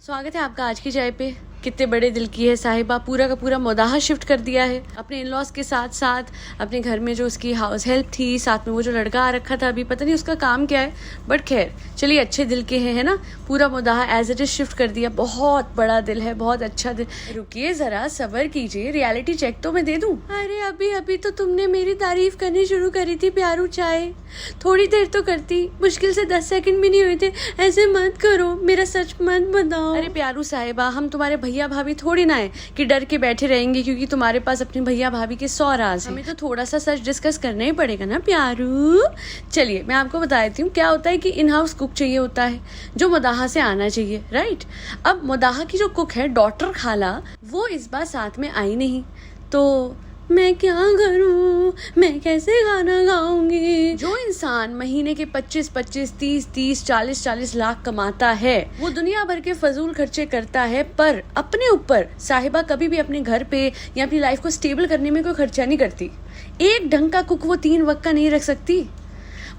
स्वागत है आपका आज की चाय पे। कितने बड़े दिल की है साहिबा, पूरा का पूरा मोदाहा शिफ्ट कर दिया है अपने इन लॉज के साथ साथ अपने घर में। जो उसकी हाउस हेल्प थी, साथ में वो जो लड़का आ रखा था, अभी पता नहीं उसका काम क्या है, बट खैर चलिए, अच्छे दिल के हैं, है ना। पूरा मोदाहा एज इट इज शिफ्ट कर दिया। बहुत बड़ा दिल है, बहुत अच्छा दिल। रुकिए जरा, सब्र कीजिए, रियलिटी चेक तो मैं दे दूं। अरे अभी अभी तो तुमने मेरी तारीफ करनी शुरू करी थी प्यारू चाय, थोड़ी देर तो करती, मुश्किल से 10 सेकंड भी नहीं हुए थे। ऐसे मत करो, मेरा सच मत बताओ। अरे प्यारू साहिबा, हम तुम्हारे भैया भाभी थोड़ी ना है कि डर के बैठे रहेंगे क्योंकि तुम्हारे पास अपने भैया भाभी के 100 राज हैं। हमें तो थोड़ा सा सच डिस्कस करना ही पड़ेगा ना प्यारू। चलिए मैं आपको बता देती हूँ क्या होता है कि इन हाउस कुक चाहिए होता है जो मोदाहा से आना चाहिए, राइट। अब मोदाहा की जो कुक है डॉक्टर खाला, वो इस बार साथ में आई नहीं, तो मैं क्या करूं, मैं कैसे गाना गाऊंगी। जो इंसान महीने के 25-25, 30-30, 40-40 लाख कमाता है, वो दुनिया भर के फजूल खर्चे करता है, पर अपने ऊपर साहिबा कभी भी अपने घर पे या अपनी लाइफ को स्टेबल करने में कोई खर्चा नहीं करती। एक ढंग का कुक वो 3 वक्त का नहीं रख सकती।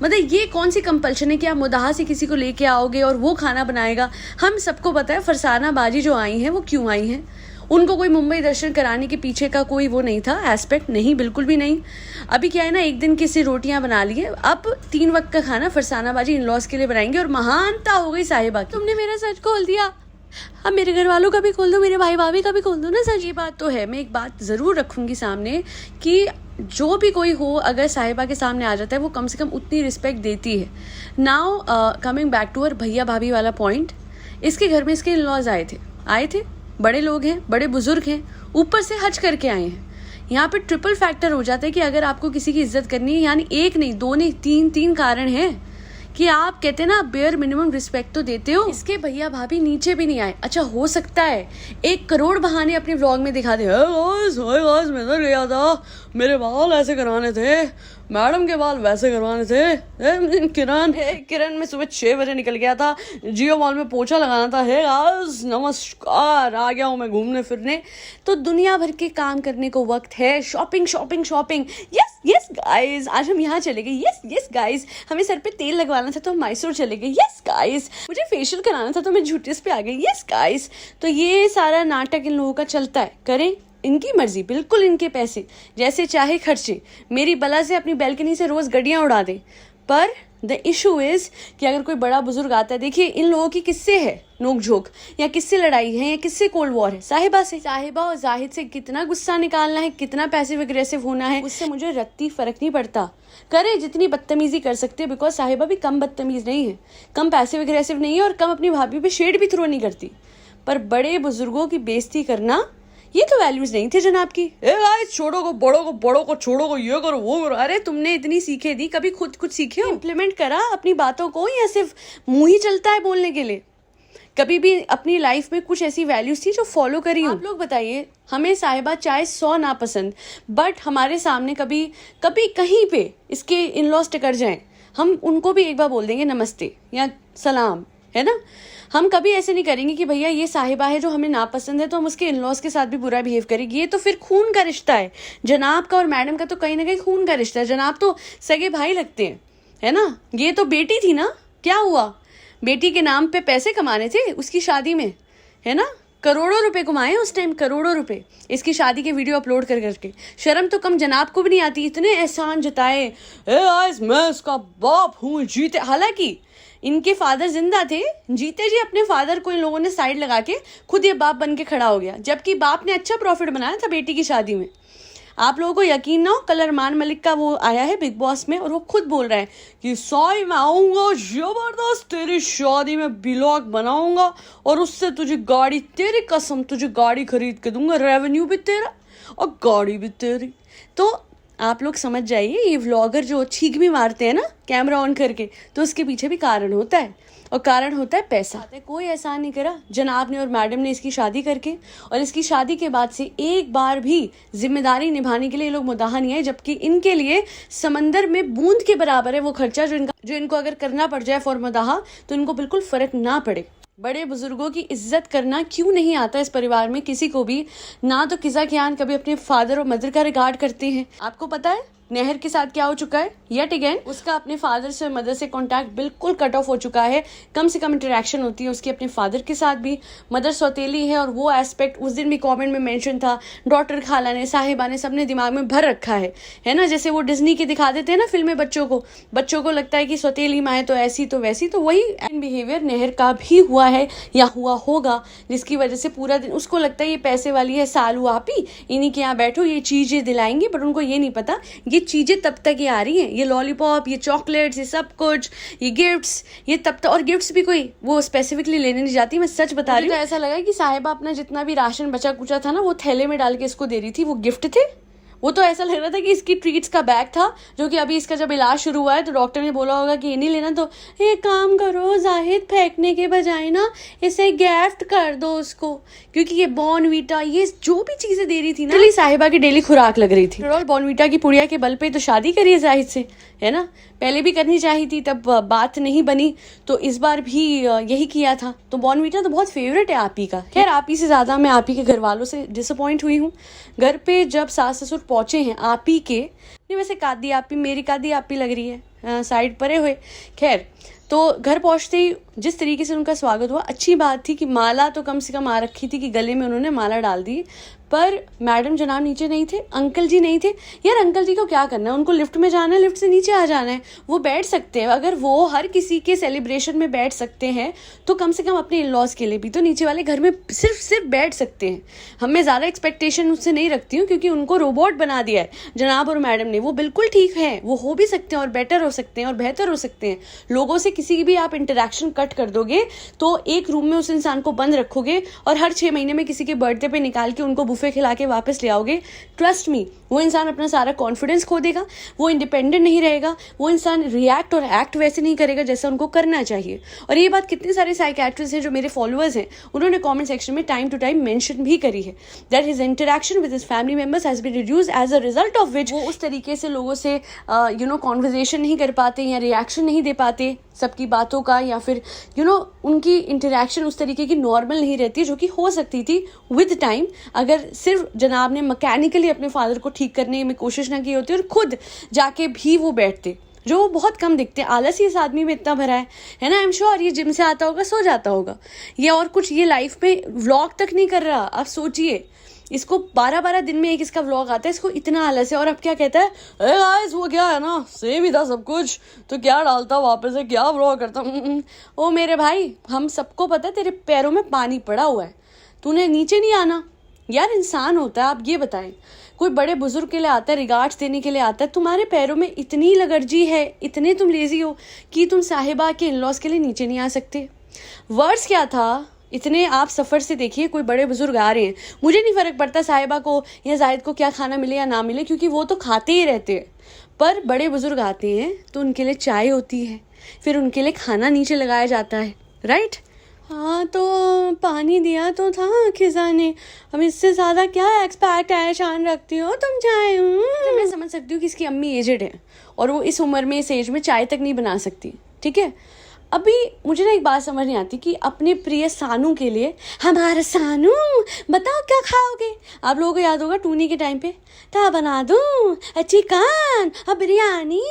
मतलब ये कौन सी कंपल्शन है कि आप मोदाहा से किसी को लेके आओगे और वो खाना बनाएगा। हम सबको पता है फरसाना बाजी जो आई हैं वो क्यों आई हैं। उनको कोई मुंबई दर्शन कराने के पीछे का कोई वो नहीं था, एस्पेक्ट नहीं, बिल्कुल भी नहीं। अभी क्या है ना, एक दिन किसी रोटियां बना लिए, अब 3 वक्त का खाना फरसाना बाजी इन लॉज के लिए बनाएंगे और महानता हो गई साहिबा की। तुमने मेरा सच खोल दिया, अब मेरे घर वालों का भी खोल दो, मेरे भाई भाभी का भी खोल दो ना सच। ये बात तो है, मैं एक बात जरूर रखूंगी सामने कि जो भी कोई हो, अगर साहिबा के सामने आ जाता है वो कम से कम उतनी रिस्पेक्ट देती है। Now coming back to our भैया भाभी वाला पॉइंट, इसके घर में इसके इन लॉज आए थे, बड़े लोग हैं, बड़े बुजुर्ग हैं, ऊपर से हज करके आए हैं। यहाँ पे ट्रिपल फैक्टर हो जाता है कि अगर आपको किसी की इज्जत करनी है, यानी एक नहीं, दो नहीं, तीन कारण हैं कि आप कहते हैं ना बेयर मिनिमम रिस्पेक्ट तो देते हो। इसके भैया भाभी नीचे भी नहीं आए। अच्छा, हो सकता है 1 करोड़ बहाने अपने व्लॉग में दिखा दे, मैं इधर गया था, मेरे बाल ऐसे कराने थे, मैडम के बाल वैसे करवाने थे, किरण में सुबह 6 बजे निकल गया था, जियो मॉल में पोछा लगाना था, हे गाइस नमस्कार, आ गया हूँ मैं घूमने फिरने। तो दुनिया भर के काम करने को वक्त है, शॉपिंग। यस गाइस, आज हम यहाँ चले गए, यस गाइस, हमें सर पे तेल लगवाना था तो हम मैसूर चले गए, यस गाइस, मुझे फेशियल कराना था तो मैं झूठिस पे आ गई, यस गाइस। तो ये सारा नाटक इन लोगों का चलता है, करें इनकी मर्जी, बिल्कुल इनके पैसे, जैसे चाहे खर्चे, मेरी बला से अपनी बैल्कनी से रोज गड्डियां उड़ा दे। पर द इशू इज कि अगर कोई बड़ा बुजुर्ग आता है, देखिए इन लोगों की किससे है नोकझोंक, या किससे लड़ाई है, या किससे कोल्ड वॉर है, साहिबा से। साहिबा और जाहिद से कितना गुस्सा निकालना है, कितना पैसिव अग्रेसिव होना है, उससे मुझे रत्ती फर्क नहीं पड़ता। करे जितनी बदतमीजी कर सकते हैं, बिकॉज साहिबा भी कम बदतमीज नहीं है, कम पैसिव अग्रेसिव नहीं है, और कम अपनी भाभी पे शेड भी थ्रो नहीं करती। पर बड़े बुजुर्गों की बेइज्जती करना, ये तो वैल्यूज नहीं थे जनाब की। ए गाइस, छोड़ो को, बड़ों को छोड़ो को, ये करो वो करो। अरे तुमने इतनी सीखे दी, कभी खुद कुछ सीखे हो, इम्प्लीमेंट करा अपनी बातों को, या सिर्फ मुंह ही चलता है बोलने के लिए? कभी भी अपनी लाइफ में कुछ ऐसी वैल्यूज थी जो फॉलो करी हो? आप लोग बताइए। हमें साहिबा चाहे 100 नापसंद, बट हमारे सामने कभी कहीं पे इसके इन लॉज टकर जाए, हम उनको भी एक बार बोल देंगे नमस्ते या सलाम, है ना। हम कभी ऐसे नहीं करेंगे कि भैया ये साहिबा है जो हमें नापसंद है तो हम उसके इन लॉज के साथ भी बुरा बिहेव करेंगे। ये तो फिर खून का रिश्ता है, जनाब का और मैडम का तो कहीं ना कहीं खून का रिश्ता है। जनाब तो सगे भाई लगते हैं, है ना। ये तो बेटी थी ना, क्या हुआ, बेटी के नाम पे पैसे कमाने थे उसकी शादी में, है ना। करोड़ों रुपए कमाए उस टाइम, करोड़ों रुपए, इसकी शादी के वीडियो अपलोड कर करके। शर्म तो कम जनाब को भी नहीं आती, इतने एहसान जताए, मैं इसका बाप हूँ, जीते। हालांकि इनके फादर जिंदा थे, जीते जी अपने फादर को इन लोगों ने साइड लगा के खुद ये बाप बन के खड़ा हो गया, जबकि बाप ने अच्छा प्रॉफिट बनाया था बेटी की शादी में। आप लोगों को यकीन ना हो, कल अरमान मलिक का वो आया है बिग बॉस में, और वो खुद बोल रहा है कि साई मैं आऊंगा जबरदस्त तेरी शादी में व्लॉग बनाऊंगा और उससे तुझे गाड़ी, तेरी कसम तुझे गाड़ी खरीद के दूंगा, रेवेन्यू भी तेरा और गाड़ी भी तेरी। तो आप लोग समझ जाइए, ये व्लॉगर जो छींक भी मारते हैं ना कैमरा ऑन करके, तो उसके पीछे भी कारण होता है, और कारण होता है पैसा। कोई एहसान नहीं करा जनाब ने और मैडम ने इसकी शादी करके, और इसकी शादी के बाद से एक बार भी जिम्मेदारी निभाने के लिए लोग मोदाहा नहीं आए, जबकि इनके लिए समंदर में बूंद के बराबर है वो खर्चा जो इनको अगर करना पड़ जाए फॉर मोदाहा तो इनको बिल्कुल फर्क ना पड़े। बड़े बुजुर्गों की इज्जत करना क्यों नहीं आता इस परिवार में किसी को भी ना। तो किजा कियान कभी अपने फादर और मदर का रिगार्ड करते हैं। आपको पता है नेहर के साथ क्या हो चुका है येट अगेन, उसका अपने फादर से मदर से कांटेक्ट बिल्कुल कट ऑफ हो चुका है। कम से कम इंटरेक्शन होती है उसकी अपने फादर के साथ भी। मदर सौतेली है और वो एस्पेक्ट उस दिन भी कमेंट में मेंशन था, डॉटर खाला ने, साहिबा ने, सबने दिमाग में भर रखा है ना। जैसे वो डिज्नी के दिखा देते हैं ना फिल्म में बच्चों को लगता है कि सौतेली माँ है तो ऐसी तो वैसी, तो वही बिहेवियर नेहर का भी हुआ है या हुआ होगा, जिसकी वजह से पूरा दिन उसको लगता है ये पैसे वाली है सालू आपी, इन्हीं के यहाँ बैठो ये चीजें दिलाएंगे। बट उनको ये नहीं पता ये चीजें तब तक ही आ रही हैं, ये लॉलीपॉप, ये चॉकलेट्स, ये सब कुछ, ये गिफ्ट्स, ये तब तक। और गिफ्ट्स भी कोई वो स्पेसिफिकली लेने नहीं जाती, मैं सच बता रही हूँ। तो ऐसा लगा कि साहिबा अपना जितना भी राशन बचा कुचा था ना वो थैले में डाल के इसको दे रही थी, वो गिफ्ट थे। वो तो ऐसा लग रहा था कि इसकी ट्रीट्स का बैग था, जो कि अभी इसका जब इलाज शुरू हुआ है तो डॉक्टर ने बोला होगा कि ये नहीं लेना, तो एक काम करो जाहिद, फेंकने के बजाय ना इसे गिफ्ट कर दो उसको, क्योंकि ये बॉर्नवीटा, ये जो भी चीजें दे रही थी ना, साहिबा की डेली खुराक लग रही थी। बॉर्नवीटा की पुड़िया के बल पे तो शादी करी है जाहिद से, है ना। पहले भी करनी चाहिए थी, तब बात नहीं बनी, तो इस बार भी यही किया था। तो बॉर्नवीटा तो बहुत फेवरेट है आपी का। खैर आपी से ज्यादा मैं आपी के घर वालों से डिसअपॉइंट हुई हूँ। घर पे जब सास ससुर पहुंचे हैं आपी के, नहीं वैसे कादी आपी, मेरी कादी आपी लग रही है, साइड परे हुए। खैर तो घर पहुंचते ही जिस तरीके से उनका स्वागत हुआ, अच्छी बात थी कि माला तो कम से कम आ रखी थी कि गले में उन्होंने माला डाल दी, पर मैडम जनाब नीचे नहीं थे, अंकल जी नहीं थे। यार अंकल जी को क्या करना है, उनको लिफ्ट में जाना है, लिफ्ट से नीचे आ जाना है, वो बैठ सकते हैं। अगर वो हर किसी के सेलिब्रेशन में बैठ सकते हैं तो कम से कम अपने इन लॉज के लिए भी तो नीचे वाले घर में सिर्फ बैठ सकते हैं। मैं ज़्यादा एक्सपेक्टेशन उससे नहीं रखती हूँ, क्योंकि उनको रोबोट बना दिया है जनाब और मैडम ने। वो बिल्कुल ठीक है, वो हो भी सकते हैं और बेटर हो सकते हैं और बेहतर हो सकते हैं। लोगों से किसी भी आप इंटरेक्शन कट कर दोगे तो एक रूम में उस इंसान को बंद रखोगे और हर 6 महीने में किसी के बर्थडे पे निकाल के उनको बुफे खिला के वापस ले आओगे, ट्रस्ट मी वो इंसान अपना सारा कॉन्फिडेंस खो देगा, वो इंडिपेंडेंट नहीं रहेगा, वो इंसान रिएक्ट और एक्ट वैसे नहीं करेगा जैसा उनको करना चाहिए। और ये बात कितने सारे साइकियाट्रिस्ट हैं जो मेरे फॉलोअर्स हैं, उन्होंने कमेंट सेक्शन में टाइम टू टाइम मेंशन भी करी है that his interaction with his family members has been reduced as a result of which वो उस तरीके से लोगों से कॉन्वर्सेशन नहीं कर पाते या रिएक्शन नहीं दे पाते सबकी बातों का, या फिर उनकी इंटरेक्शन उस तरीके की नॉर्मल नहीं रहती जो कि हो सकती थी विद टाइम, अगर सिर्फ जनाब ने मैकेनिकली अपने फादर को ठीक करने में कोशिश ना की होती और खुद जाके भी वो बैठते, जो वो बहुत कम दिखते हैं। आलस इस आदमी में इतना भरा है ना। आई एम श्योर ये जिम से आता होगा, सो जाता होगा, ये और कुछ ये लाइफ में व्लॉग तक नहीं कर रहा। आप सोचिए, इसको 12-12 दिन में एक इसका व्लॉग आता है, इसको इतना आलस है। और अब क्या कहता है, गाइस वो क्या है ना, सेम ही था सब कुछ, तो क्या डालता वापस से, क्या व्लॉग करता। ओ मेरे भाई, हम सबको पता है तेरे पैरों में पानी पड़ा हुआ है, तूने नीचे नहीं आना। यार इंसान होता है, आप ये बताएं, कोई बड़े बुजुर्ग के लिए आता है, रिगार्ड्स देने के लिए आता है, तुम्हारे पैरों में इतनी लगर्जी है, इतने तुम लेजी हो कि तुम साहिबा के इन-लॉज के लिए नीचे नहीं आ सकते। वर्ड्स क्या था, इतने आप सफ़र से देखिए, कोई बड़े बुजुर्ग आ रहे हैं, मुझे नहीं फ़र्क पड़ता साहिबा को या जाहिद को क्या खाना मिले या ना मिले, क्योंकि वो तो खाते ही रहते हैं। पर बड़े बुजुर्ग आते हैं तो उनके लिए चाय होती है, फिर उनके लिए खाना नीचे लगाया जाता है, राइट। हाँ तो पानी दिया तो था खिजा ने, अब इससे ज़्यादा क्या एक्सपेक्टेशन रखती हो तुम चाय। मैं समझ सकती हूँ कि इसकी अम्मी एजेड है और वो इस उम्र में, इस एज में चाय तक नहीं बना सकती, ठीक है। अभी मुझे ना एक बात समझ नहीं आती कि अपने प्रिय सानू के लिए, हमारा सानू बताओ क्या खाओगे। आप लोगों को याद होगा टूनी के टाइम पे, क्या बना दूं, चिकन, अब बिरयानी,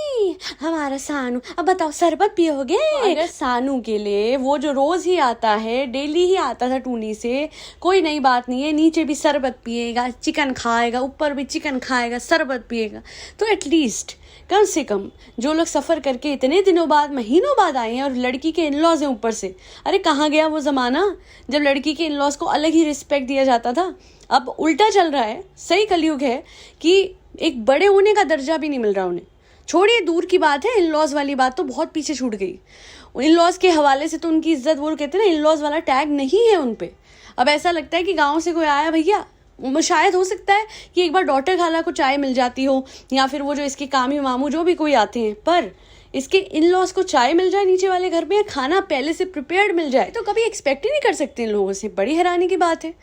हमारा सानू अब बताओ शरबत पियोगे। अगर सानू के लिए वो जो रोज ही आता है, डेली ही आता था टूनी से, कोई नई बात नहीं है, नीचे भी शरबत पिएगा, चिकन खाएगा, ऊपर भी चिकन खाएगा, शरबत पिएगा, तो एटलीस्ट कम से कम जो लोग सफ़र करके इतने दिनों बाद, महीनों बाद आए हैं और लड़की के इन-लॉज हैं ऊपर से, अरे कहाँ गया वो ज़माना जब लड़की के इन-लॉज को अलग ही रिस्पेक्ट दिया जाता था। अब उल्टा चल रहा है, सही कलयुग है कि एक बड़े होने का दर्जा भी नहीं मिल रहा उन्हें। छोड़िए दूर की बात है, इन-लॉज वाली बात तो बहुत पीछे छूट गई। इन-लॉज के हवाले से तो उनकी इज्जत, वो कहते हैं ना, इन-लॉज वाला टैग नहीं है उन पर। अब ऐसा लगता है कि गाँव से कोई आया भैया, शायद हो सकता है कि एक बार डॉटर खाला को चाय मिल जाती हो, या फिर वो जो इसके कामी मामू जो भी कोई आते हैं, पर इसके इन लॉज को चाय मिल जाए नीचे वाले घर में या खाना पहले से प्रिपेयर्ड मिल जाए तो कभी एक्सपेक्ट ही नहीं कर सकते इन लोगों से। बड़ी हैरानी की बात है।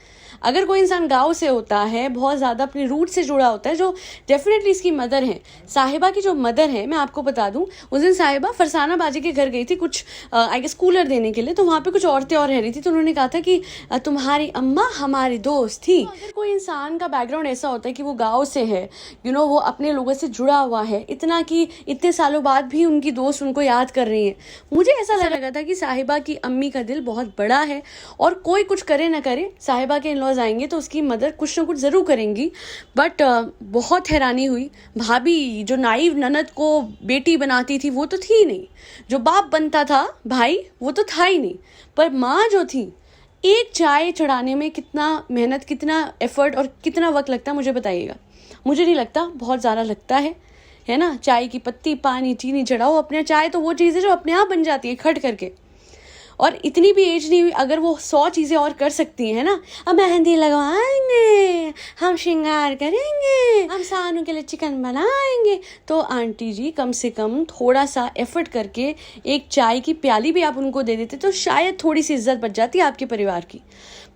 अगर कोई इंसान गांव से होता है, बहुत ज़्यादा अपने रूट से जुड़ा होता है, जो डेफिनेटली इसकी मदर है, साहिबा की जो मदर है, मैं आपको बता दूं, उस दिन साहिबा फरसाना बाजी के घर गई थी कुछ आई गेस कूलर देने के लिए, तो वहाँ पे कुछ औरतें और रह रही थी, तो उन्होंने कहा था कि तुम्हारी अम्मा हमारी दोस्त थी। तो अगर कोई इंसान का बैकग्राउंड ऐसा होता है कि वो गाँव से है, वो अपने लोगों से जुड़ा हुआ है, इतना कि इतने सालों बाद भी उनकी दोस्त उनको याद कर रही है, मुझे ऐसा लगा था कि साहिबा की अम्मी का दिल बहुत बड़ा है और कोई कुछ करे ना करे, साहिबा के इन-लॉज आएंगे तो उसकी मदर कुछ ना कुछ ज़रूर करेंगी। बट बहुत हैरानी हुई। भाभी जो नाइव ननद को बेटी बनाती थी वो तो थी नहीं, जो बाप बनता था भाई वो तो था ही नहीं, पर माँ जो थी, एक चाय चढ़ाने में कितना मेहनत, कितना एफर्ट और कितना वक्त लगता है मुझे बताइएगा। मुझे नहीं लगता, बहुत ज़्यादा लगता है ना। चाय की पत्ती, पानी, चीनी चढ़ाओ, अपने चाय तो वो चीज़ है जो अपने आप बन जाती है खट करके। और इतनी भी एज नहीं हुई, अगर वो 100 चीज़ें और कर सकती हैं ना, अब मेहंदी लगवाएंगे, हम श्रृंगार करेंगे, हम सानू के लिए चिकन बनाएंगे, तो आंटी जी कम से कम थोड़ा सा एफर्ट करके एक चाय की प्याली भी आप उनको दे देते तो शायद थोड़ी सी इज्जत बच जाती आपके परिवार की।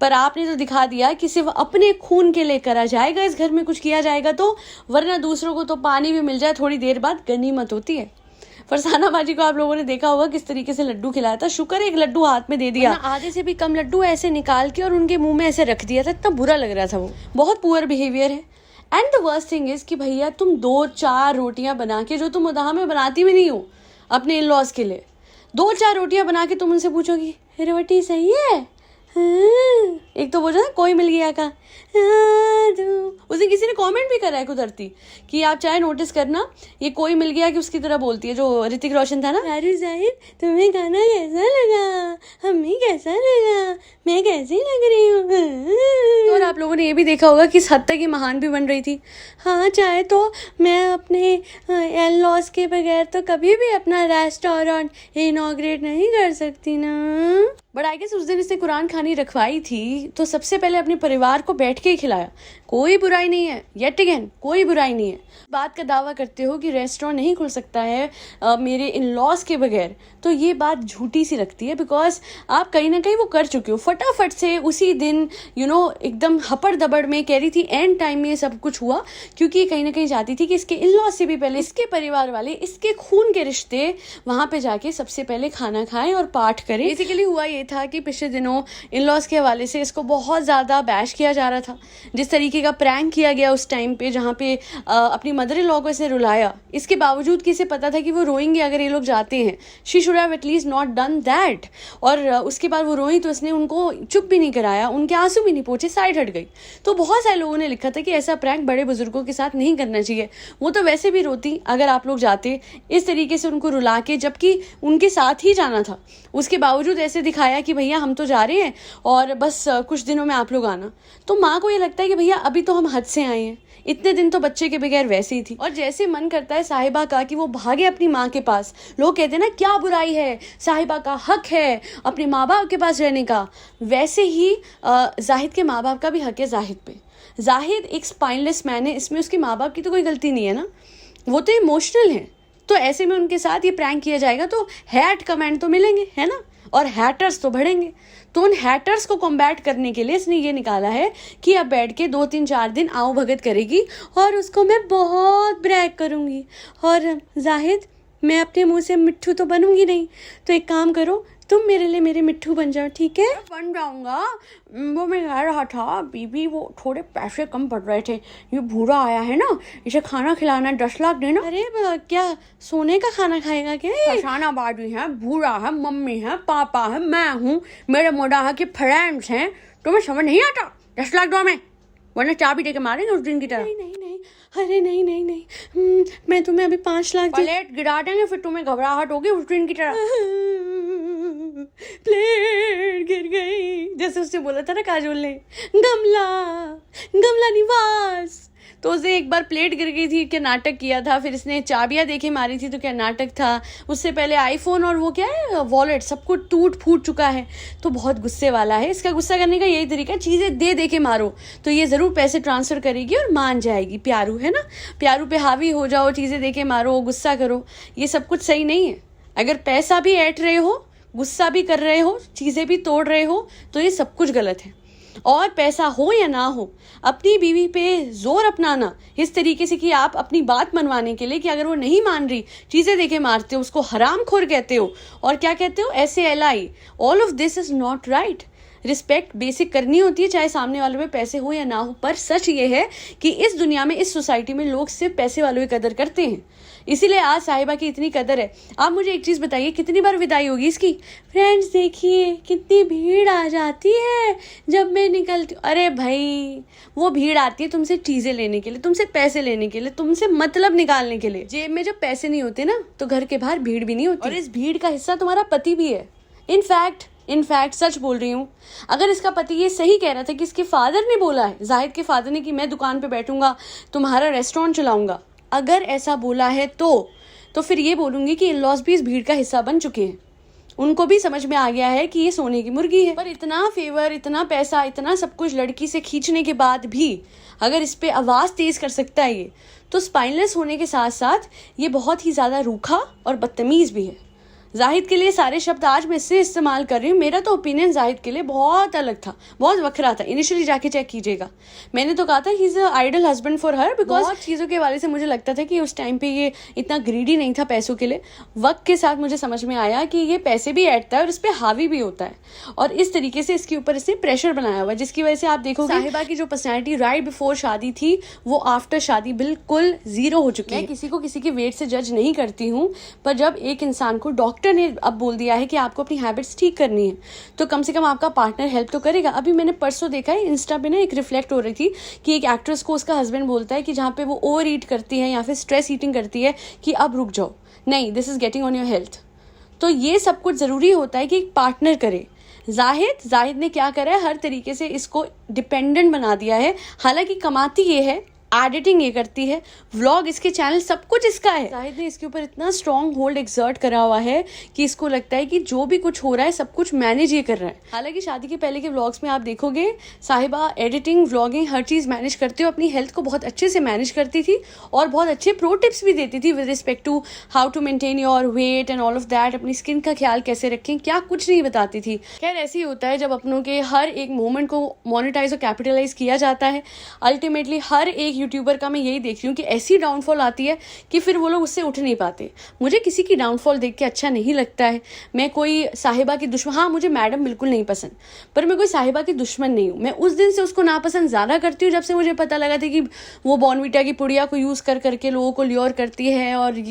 पर आपने तो दिखा दिया कि सिर्फ अपने खून के लिए करा जाएगा इस घर में कुछ किया जाएगा तो, वरना दूसरों को तो पानी भी मिल जाए थोड़ी देर बाद गनीमत होती है। फरसाना बाजी को आप लोगों ने देखा होगा किस तरीके से लड्डू खिलाया था। शुक्र एक लड्डू हाथ में दे दिया, आधे से भी कम लड्डू ऐसे निकाल के और उनके मुंह में ऐसे रख दिया था, इतना बुरा लग रहा था वो। बहुत पुअर बिहेवियर है। And the worst thing is कि भैया तुम 2-4 रोटियां बना के, जो तुम उदाह में बनाती भी नहीं हो अपने इन लॉज के लिए, 2-4 रोटियां बना के तुम उनसे पूछोगी रोटी सही है? हाँ। एक तो वो जो कोई मिल गया का उसे किसी ने कमेंट भी करा है कुदरती कि आप चाहे नोटिस करना, ये कोई मिल गया कि उसकी तरह बोलती है, जो ऋतिक रोशन था ना, अरे जाहिर तुम्हें गाना कैसा लगा, हमें कैसा लगा, मैं कैसी लग रही हूँ। और आप लोगों ने ये भी देखा होगा कि इस हद तक ये महान भी बन रही थी। हाँ, चाहे तो मैं अपने इन लॉज के बगैर तो कभी भी अपना रेस्टोरेंट इनॉग्रेट नहीं कर सकती ना। बट आई गेस उस दिन इसने कुरान खानी रखवाई थी तो सबसे पहले अपने परिवार को बैठ के ही खिलाया। कोई बुराई नहीं है, येट अगेन कोई बुराई नहीं है। बात का दावा करते हो कि रेस्टोरेंट नहीं खुल सकता है मेरे इन लॉज के बगैर, तो ये बात झूठी सी लगती है, बिकॉज आप कहीं ना कहीं वो कर चुके हो फटाफट से उसी दिन, एकदम हपड़ दबड़ में। कह रही थी एंड टाइम में ये सब कुछ हुआ क्योंकि ये कहीं ना कहीं चाहती थी कि इसके इन लॉज से भी पहले इसके परिवार वाले, इसके खून के रिश्ते वहां पे जाके सबसे पहले खाना खाएं और पाठ करें। बेसिकली हुआ ये था कि पिछले दिनों इन लॉज के हवाले से इसको बहुत ज़्यादा बैश किया जा रहा था। जिस तरीके का प्रैंक किया गया उस टाइम पे, जहाँ पे अपनी मदर इन लॉ को इसे रुलाया, इसके बावजूद कि इसे पता था कि वो रोएंगे अगर ये लोग जाते हैं। She should have at least not done that. और उसके बाद वो रोई तो इसने उनको चुप भी नहीं कराया, उनके आंसू भी नहीं पोंछे, साइड हट गई। तो बहुत सारे लोगों ने लिखा था कि ऐसा प्रैंक बड़े बुजुर्गों के साथ नहीं करना चाहिए। वो तो वैसे भी रोती अगर आप लोग जाते इस तरीके से उनको रुला के, जबकि उनके साथ ही जाना था। उसके बावजूद ऐसे दिखाया कि भैया हम तो जा रहे हैं और बस कुछ दिनों में आप लोग आना। तो माँ को ये लगता है कि भैया अभी तो हम हद से आए हैं, इतने दिन तो बच्चे के बगैर वैसे ही थी। और जैसे मन करता है साहिबा का कि वो भागे अपनी माँ के पास, लोग कहते हैं ना क्या बुराई है, साहिबा का हक है अपने माँ बाप के पास रहने का, वैसे ही जाहिद के माँ बाप का भी हक है जाहिद पे। जाहिद एक स्पाइनलेस मैन है, इसमें उसके माँ बाप की तो कोई गलती नहीं है ना, वो तो इमोशनल है। तो ऐसे में उनके साथ ये प्रैंक किया जाएगा तो हैट कमेंट तो मिलेंगे, है ना, और हैटर्स तो बढ़ेंगे। तो उन हैटर्स को कॉम्बैट करने के लिए इसने ये निकाला है कि अब बैठ के 2-3-4 दिन आओ भगत करेगी और उसको मैं बहुत ब्रैग करूँगी। और जाहिद, मैं अपने मुंह से मिट्ठू तो बनूंगी नहीं, तो एक काम करो, तुम मेरे लिए मेरे मिट्ठू बन जाओ, ठीक है? बन जाऊंगा। वो मैं कह रहा था बीबी, वो थोड़े पैसे कम पड़ रहे थे, ये भूरा आया है ना, इसे खाना खिलाना 10 लाख देना। अरे क्या सोने का खाना खाएगा क्या? फरसाना बाजी है, भूरा है, मम्मी है, पापा है, मैं हूँ, मेरे मोडाहा के फ्रेंड्स हैं, तुम्हें समझ नहीं आता? 10 लाख दो, मैं वरना चाबी दे के मारेंगे उस दिन की तरह। नहीं, अरे नहीं, मैं तुम्हें अभी 5 लाख प्लेट गिरा देंगे, फिर तुम्हें घबराहट होगी उस दिन की तरह। प्लेट गिर गई, जैसे उसने बोला था ना काजोल ने, गमला निवास, तो उसने एक बार प्लेट गिर गई थी, क्या नाटक किया था, फिर इसने चाबियां देके मारी थी तो क्या नाटक था, उससे पहले आईफोन और वो क्या है वॉलेट सब कुछ टूट फूट चुका है, तो बहुत गुस्से वाला है। इसका गुस्सा करने का यही तरीका, चीज़ें दे दे के मारो तो ये ज़रूर पैसे ट्रांसफ़र करेगी और मान जाएगी। प्यारू है ना, प्यारू पे हावी हो जाओ, चीज़ें दे के मारो, गुस्सा करो, ये सब कुछ सही नहीं है। अगर पैसा भी ऐंठ रहे हो, गुस्सा भी कर रहे हो, चीज़ें भी तोड़ रहे हो, तो ये सब कुछ गलत है। और पैसा हो या ना हो, अपनी बीवी पे जोर अपनाना इस तरीके से कि आप अपनी बात मनवाने के लिए कि अगर वो नहीं मान रही, चीज़ें देके मारते हो, उसको हरामखोर कहते हो और क्या कहते हो SALI, all of this is not right. Respect basic करनी होती है, चाहे सामने वालों में पैसे हो या ना हो। पर सच ये है कि इस दुनिया में, इस सोसाइटी में लोग सिर्फ पैसे वालों की कदर करते हैं, इसीलिए आज साहिबा की इतनी कदर है। आप मुझे एक चीज़ बताइए, कितनी बार विदाई होगी इसकी? फ्रेंड्स देखिए कितनी भीड़ आ जाती है जब मैं निकलती हूँ। अरे भाई, वो भीड़ आती है तुमसे चीज़ें लेने के लिए, तुमसे पैसे लेने के लिए, तुमसे मतलब निकालने के लिए। जेब में जब पैसे नहीं होते ना, तो घर के बाहर भीड़ भी नहीं होती, और इस भीड़ का हिस्सा तुम्हारा पति भी है। इनफैक्ट सच बोल रही हूँ, अगर इसका पति ये सही कह रहा था कि इसके फादर ने बोला है, जाहिद के फादर ने, कि मैं दुकान पे बैठूंगा, तुम्हारा रेस्टोरेंट चलाऊंगा, अगर ऐसा बोला है तो फिर ये बोलूंगी कि इन-लॉज भी इस भीड़ का हिस्सा बन चुके हैं। उनको भी समझ में आ गया है कि ये सोने की मुर्गी है। पर इतना फेवर, इतना पैसा, इतना सब कुछ लड़की से खींचने के बाद भी अगर इस पे आवाज़ तेज़ कर सकता है ये, तो स्पाइनलेस होने के साथ साथ ये बहुत ही ज़्यादा रूखा और बदतमीज़ भी है। जाहिद के लिए सारे शब्द आज मैं इससे इस्तेमाल कर रही हूँ, मेरा तो ओपिनियन जाहिद के लिए बहुत अलग था, बहुत वखरा था। इनिशियली जाके चेक कीजिएगा, मैंने तो कहा था he is a ideal husband for her, because बहुत चीज़ों के हवाले से मुझे लगता था कि उस टाइम पे ये इतना ग्रीडी नहीं था पैसों के लिए। वक्त के साथ मुझे समझ में आया कि ये पैसे भी ऐंठता है और इस पर हावी भी होता है, और इस तरीके से इसके ऊपर इसने प्रेशर बनाया हुआ है, जिसकी वजह से आप देखोगे साहिबा की जो पर्सनैलिटी राइट बिफोर शादी थी, वो आफ्टर शादी बिल्कुल जीरो हो चुकी है। मैं किसी को किसी के वेट से जज नहीं करती हूँ, पर जब एक इंसान को डॉक्टर ने अब बोल दिया है कि आपको अपनी हैबिट्स ठीक करनी है, तो कम से कम आपका पार्टनर हेल्प तो करेगा। अभी मैंने परसों देखा है इंस्टा पे ना, एक रिफ्लेक्ट हो रही थी कि एक एक्ट्रेस को उसका हस्बैंड बोलता है कि जहाँ पे वो ओवर ईट करती है या फिर स्ट्रेस ईटिंग करती है कि अब रुक जाओ, नहीं, this is getting on your health. तो ये सब कुछ ज़रूरी होता है कि एक पार्टनर करे। जाहिद ने क्या करा है, हर तरीके से इसको डिपेंडेंट बना दिया है। हालांकि कमाती ये है, एडिटिंग ये करती है, व्लॉग इसके चैनल, सब कुछ इसका है। जाहिद ने इसके ऊपर इतना स्ट्रॉन्ग होल्ड एक्सर्ट करा हुआ है कि इसको लगता है कि जो भी कुछ हो रहा है सब कुछ मैनेज ये कर रहा है। हालांकि शादी के पहले के व्लॉग्स में आप देखोगे साहिबा एडिटिंग, व्लॉगिंग, हर चीज़ मैनेज करते हुए अपनी हेल्थ को बहुत अच्छे से मैनेज करती थी और बहुत अच्छे प्रो टिप्स भी देती थी with respect to how to maintain your weight and all of that, अपनी स्किन का ख्याल कैसे रखें, क्या कुछ नहीं बताती थी। खैर ऐसे ही होता है जब अपनों के हर एक मोमेंट को मोनेटाइज और कैपिटलाइज किया जाता है। अल्टीमेटली हर एक यूट्यूबर का मैं यही देख रही हूँ कि ऐसी डाउनफॉल आती है कि फिर वो लोग उससे उठ नहीं पाते। मुझे किसी की डाउनफॉल देख के अच्छा नहीं लगता है। मैं कोई साहिबा की दुश्मन, हाँ मुझे मैडम बिल्कुल नहीं पसंद, पर मैं कोई साहिबा की दुश्मन नहीं हूँ। मैं उस दिन से उसको नापसंद ज़्यादा करती हूँ जब से मुझे पता लगा था कि वो बॉर्नविटा की पुड़िया को यूज़ कर करके लोगों को ल्योर करती है और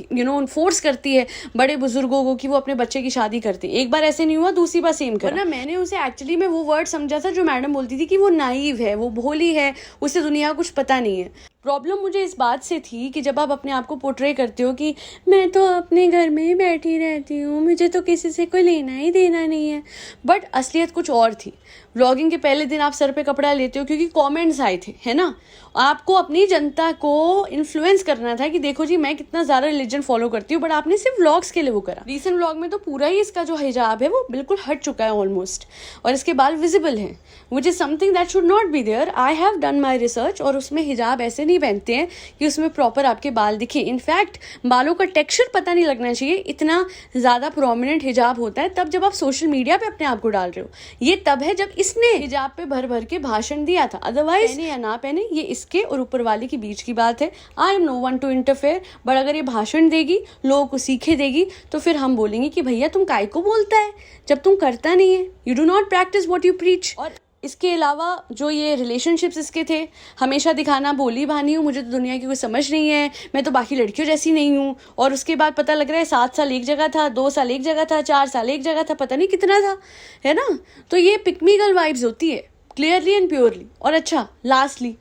फोर्स करती है बड़े बुजुर्गों को कि वो अपने बच्चे की शादी करती है। एक बार ऐसे नहीं हुआ, दूसरी बार सेम करना। मैंने उसे एक्चुअली में वो वर्ड समझा था जो मैडम बोलती थी कि वो नाइव है, वो भोली है, उसे दुनिया का कुछ पता नहीं है। प्रॉब्लम मुझे इस बात से थी कि जब आप अपने आप को पोर्ट्रे करते हो कि मैं तो अपने घर में ही बैठी रहती हूँ, मुझे तो किसी से कोई लेना ही देना नहीं है, बट असलियत कुछ और थी। व्लॉगिंग के पहले दिन आप सर पे कपड़ा लेते हो क्योंकि कमेंट्स आए थे, है ना। आपको अपनी जनता को इन्फ्लुएंस करना था कि देखो जी मैं कितना ज़्यादा रिलीजन फॉलो करती हूँ, बट आपने सिर्फ व्लॉग्स के लिए वो करा। रीसेंट व्लॉग में तो पूरा ही इसका जो हिजाब है वो बिल्कुल हट चुका है ऑलमोस्ट, और इसके बाल विजिबल हैं, which is something that should not be there. I have done my research, और उसमें हिजाब ऐसे नहीं पहनते हैं कि उसमें प्रॉपर आपके बाल दिखे। इनफैक्ट बालों का टेक्सचर पता नहीं लगना चाहिए, इतना ज़्यादा प्रोमिनेंट हिजाब होता है तब जब आप सोशल मीडिया पे अपने आप को डाल रहे हो। ये तब है जब इसने हिजाब पे भर भर के भाषण दिया था, अदरवाइज पहने या ना पहने ये इसके और ऊपर वाले की बीच की बात है। I am no one to interfere, but अगर ये भाषण देगी, लोगों को सीखे देगी, तो फिर हम बोलेंगे कि भैया तुम काय को बोलता है जब तुम करता नहीं है, you do not practice what you preach. और इसके अलावा जो ये रिलेशनशिप्स इसके थे, हमेशा दिखाना भोली भानी हूँ, मुझे तो दुनिया की कोई समझ नहीं है, मैं तो बाकी लड़कियों जैसी नहीं हूँ, और उसके बाद पता लग रहा है 7 साल एक जगह था, 2 साल एक जगह था, 4 साल एक जगह था, पता नहीं कितना था, है ना। तो ये पिकमी गर्ल वाइब्स होती है, क्लियरली एंड प्योरली। और अच्छा लास्टली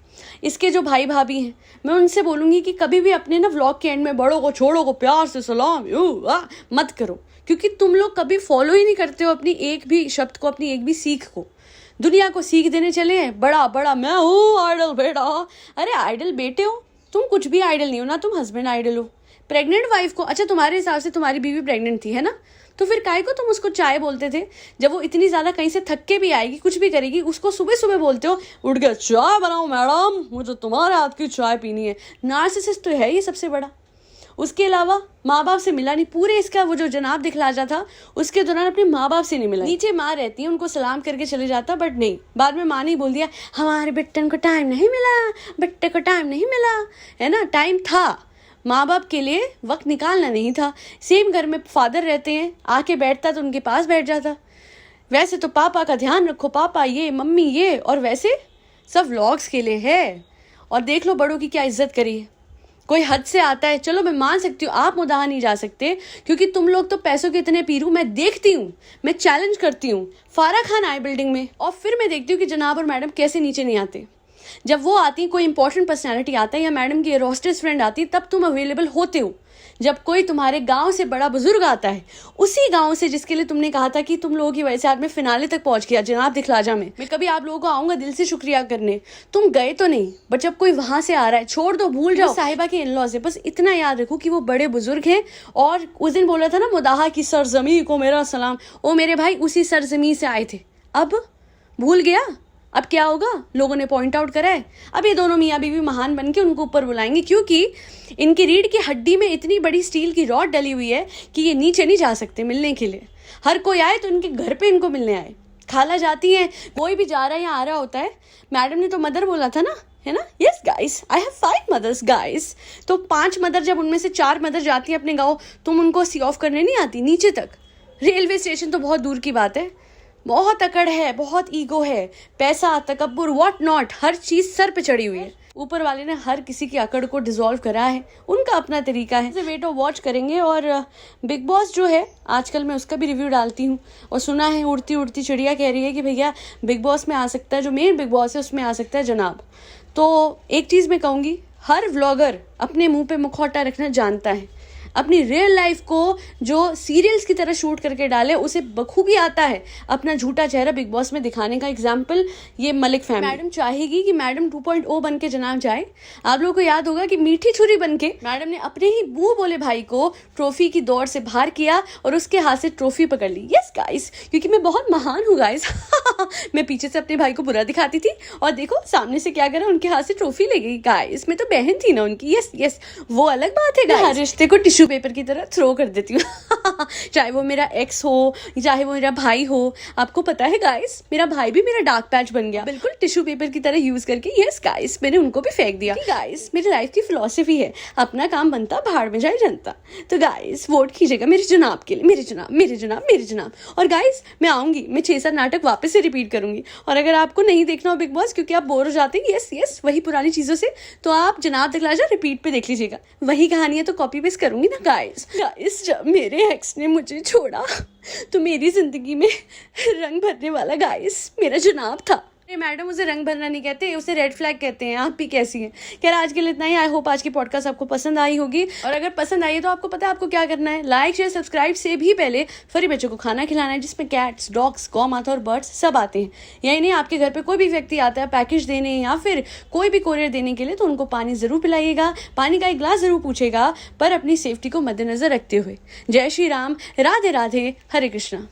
इसके जो भाई भाभी हैं, मैं उनसे बोलूँगी कि कभी भी अपने ना व्लॉग के एंड में बड़ों को छोड़ो को प्यार से सलाम मत करो, क्योंकि तुम लोग कभी फॉलो ही नहीं करते हो अपनी एक भी शब्द को, अपनी एक भी सीख को। दुनिया को सीख देने चले हैं, बड़ा बड़ा मैं हूँ आइडल बेटा। अरे आइडल बेटे हो तुम, कुछ भी आइडल नहीं हो ना, तुम हस्बैंड आइडल हो। प्रेग्नेंट वाइफ को, अच्छा तुम्हारे हिसाब से तुम्हारी बीवी प्रेग्नेंट थी है ना, तो फिर काहे को तुम उसको चाय बोलते थे? जब वो इतनी ज्यादा कहीं से थक के भी आएगी, कुछ भी करेगी, उसको सुबह सुबह बोलते हो उठ के चाय बनाओ मैडम, मुझे तुम्हारे हाथ की चाय पीनी है। नार्सिसिस्ट तो है ये सबसे बड़ा। उसके अलावा माँ बाप से मिला नहीं, पूरे इसका वो जो जनाब दिखलाजा था उसके दौरान अपने माँ बाप से नहीं मिला। नीचे माँ रहती है, उनको सलाम करके चले जाता, बट नहीं, बाद में माँ ने बोल दिया हमारे बेटन को टाइम नहीं मिला, बेटे को टाइम नहीं मिला, है ना। टाइम था, माँ बाप के लिए वक्त निकालना नहीं था। सेम घर में फादर रहते हैं, आके बैठता तो उनके पास बैठ जाता। वैसे तो पापा का ध्यान रखो, पापा ये, मम्मी ये, और वैसे सब व्लॉग्स के लिए है। और देख लो बड़ों की क्या इज्जत करी है। कोई हद से आता है, चलो मैं मान सकती हूँ, आप मुदाहा नहीं जा सकते क्योंकि तुम लोग तो पैसों के इतने पीरू। मैं देखती हूँ, मैं चैलेंज करती हूँ, फारा खान आए बिल्डिंग में, और फिर मैं देखती हूँ कि जनाब और मैडम कैसे नीचे नहीं आते। जब वो आती, कोई इंपॉर्टेंट पर्सनैलिटी आता है या मैडम की रोस्टेस फ्रेंड आती, तब तुम अवेलेबल होते हो। जब कोई तुम्हारे गांव से बड़ा बुजुर्ग आता है, उसी गांव से जिसके लिए तुमने कहा था कि तुम लोगों की वजह से आज मैं फिनाले तक पहुंच गया जनाब दिखलाजा में, मैं कभी आप लोगों को आऊंगा दिल से शुक्रिया करने, तुम गए तो नहीं, बट जब कोई वहां से आ रहा है, छोड़ दो, भूल जाओ साहिबा के इन-लॉज है, बस इतना याद रखो कि वो बड़े बुजुर्ग हैं। और उस दिन बोला था ना मुदाहा की सरजमी को मेरा सलाम, ओ मेरे भाई उसी सरजमी से आए थे, अब भूल गया। अब क्या होगा, लोगों ने पॉइंट आउट करा है, अब ये दोनों मियाँ बीवी महान बन के उनको ऊपर बुलाएंगे, क्योंकि इनकी रीढ़ की हड्डी में इतनी बड़ी स्टील की रॉड डली हुई है कि ये नीचे नहीं जा सकते मिलने के लिए। हर कोई आए तो इनके घर पे इनको मिलने आए। खाला जाती है, कोई भी जा रहा है या आ रहा होता है, मैडम ने तो मदर बोला था ना, है ना, yes guys I have 5 mothers guys. तो 5 मदर, जब उनमें से 4 मदर जाती है अपने गाँव, तुम उनको सी ऑफ करने नहीं आती नीचे तक। रेलवे स्टेशन तो बहुत दूर की बात है। बहुत अकड़ है, बहुत ईगो है, पैसा, तकब्बुर, व्हाट नॉट, हर चीज सर पे चढ़ी हुई है। ऊपर वाले ने हर किसी की अकड़ को डिसॉल्व करा है, उनका अपना तरीका है। वेट ऑफ वॉच करेंगे। और बिग बॉस जो है आजकल मैं उसका भी रिव्यू डालती हूँ, और सुना है उड़ती उड़ती चिड़िया कह रही है कि भैया बिग बॉस में आ सकता है, जो मेन बिग बॉस है उसमें आ सकता है जनाब। तो एक चीज़ मैं कहूँगी, हर व्लॉगर अपने मुँह पे मुखौटा रखना जानता है। अपनी रियल लाइफ को जो सीरियल्स की तरह शूट करके डाले, उसे बखूबी आता है अपना झूठा चेहरा बिग बॉस में दिखाने का। एग्जाम्पल ये मलिक फैमिली। मैडम चाहेगी कि मैडम 2.0 बन के जनाब जाए। आप लोगों को याद होगा कि मीठी छुरी बन के मैडम ने अपने ही मुंह बोले भाई को ट्रॉफी की दौड़ से बाहर किया और उसके हाथ से ट्रॉफी पकड़ ली। यस गाइस, क्योंकि मैं बहुत महान हूँ गाइस। मैं पीछे से अपने भाई को बुरा दिखाती थी और देखो सामने से क्या करा, उनके हाथ से ट्रॉफी ले गई गाइस। मैं तो बहन थी ना उनकी। यस यस, वो अलग बात है गाइस। हर रिश्ते को टिश्यू पेपर की तरह थ्रो कर देती हूँ। चाहे वो मेरा एक्स हो, चाहे वो मेरा भाई हो। आपको पता है गाइस, मेरा भाई भी मेरा डार्क पैच बन गया, बिल्कुल टिश्यू पेपर की तरह यूज करके। यस गाइस, मैंने उनको भी फेंक दिया। गाइस, मेरी लाइफ की फिलॉसफी है, अपना काम बनता भाड़ में जाए जनता। तो गाइस वोट कीजिएगा मेरे जनाब के लिए, मेरे जनाब, मेरे जनाब, मेरे जनाब। और गाइस मैं आऊंगी, मैं 6-7 नाटक वापस से रिपीट करूंगी। और अगर आपको नहीं देखना हो बिग बॉस क्योंकि आप बोर हो जाते हैं यस यस वही पुरानी चीजों से, तो आप जनाब दिखलाजा रिपीट पे देख लीजिएगा। वही कहानी है तो कॉपी पेस्ट करूंगी ना गाइस। गाइस जब मेरे एक्स ने मुझे छोड़ा तो मेरी जिंदगी में रंग भरने वाला गाइस मेरा जनाब था। मैडम उसे रंग भरना नहीं कहते, उसे रेड फ्लैग कहते हैं। आप भी कैसी हैं? खैर आज के लिए इतना ही। आई होप आज की पॉडकास्ट आपको पसंद आई होगी, और अगर पसंद आई है तो आपको पता है आपको क्या करना है। लाइक शेयर सब्सक्राइब से भी पहले फरी बच्चों को खाना खिलाना है, जिसमें कैट्स, डॉग्स, गौ माता और बर्ड्स सब आते हैं। यही नहीं, आपके घर पे कोई भी व्यक्ति आता है पैकेज देने या फिर कोई भी कोरियर देने के लिए, तो उनको पानी जरूर पिलाइएगा, पानी का एक गिलास जरूर पूछेगा, पर अपनी सेफ्टी को मद्देनजर रखते हुए। जय श्री राम, राधे राधे, हरे कृष्णा।